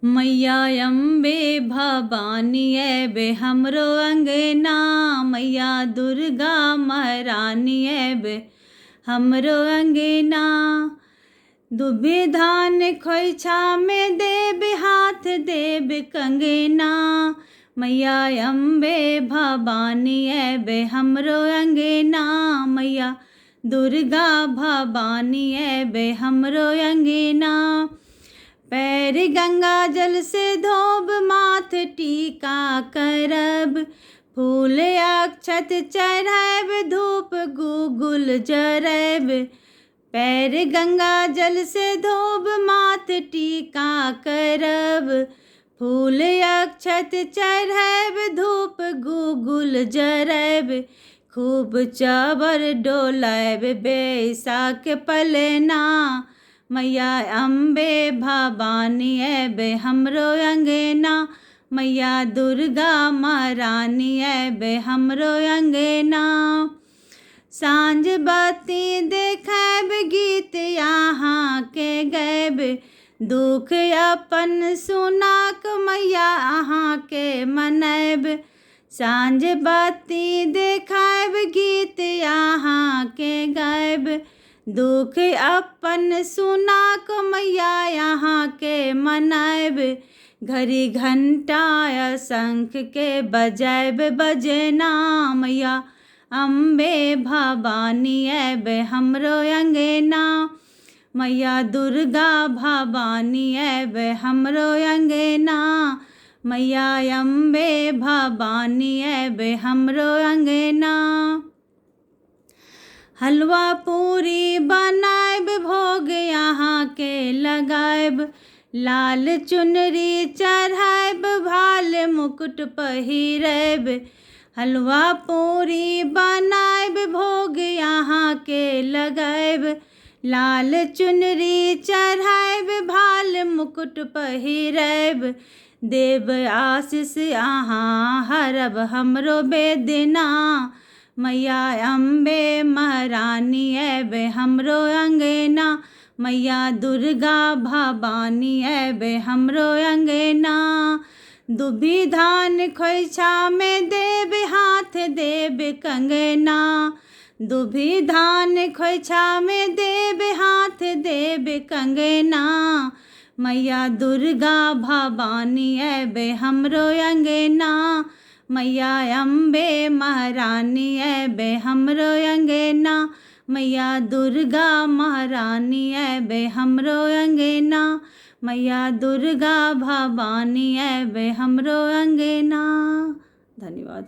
मैया अम्बे भवानी बे हमरो अंगना, मैया दुर्गा महारानी बे हमरो अंगना। दुबे धान खोइछा में देब हाथ देब कंगना, मैया अम्बे भवानी बे हमरो अंगना, मैया दुर्गा भवानी बे हमरो अंगना। पैर गंगा जल से धोब माथ टीका करब, फूल अक्षत चढ़ाब धूप गुगुल जरब। पैर गंगा जल से धोब माथ टीका करब, फूल अक्षत चढ़ाब धूप गुगुल जरब। खूब चावर डोलाब बैसाख पलना, मैया अम्बे भवानी बे हमरो अंगना, मैया दुर्गा महारानी बे हमरो अंगना। सांझ बाती देखब गीत यहाँ के गैब, दुख अपन सुनाक मैया अहाँ के मनैब। सांझ बाती देखब गीत यहाँ के गैब, दुख अपन सुनाक मैया यहाँ के मनाएब। घड़ी घंटा शंख के बजाएब बजना, मैया अम्बे भवानी बे हमरो अंगना, मैया दुर्गा भवानी बे हमरो अंगना, मैया अम्बे भवानी बे हमरो अंगना। हलवा पूरी बनाएब भोग यहाँ के लगाएब, लाल चुनरी चढ़ाएब भाल मुकुट पहिरैब। हलवा पूरी बनाएब भोग यहाँ के लगाएब, लाल चुनरी चढ़ाएब भाल मुकुट पहिरैब। देव आशीष अहाँ हरब हमरो बेदना, मैया अम्बे महारानी बे हमरो अंगना, मैया दुर्गा भवानी बे हमरो अंगना। दुबी धान खोइछा में देब हाथ देब कंगना, दुबी धान खोइछा में देब हाथ देब कंगना, मैया दुर्गा भवानी बे हमरो अंगना, मैया अम्बे महारानी बे हमरो अंगना, मैया दुर्गा महारानी बे हमरो अंगना, मैया दुर्गा भवानी बे हमरो अंगना। धन्यवाद।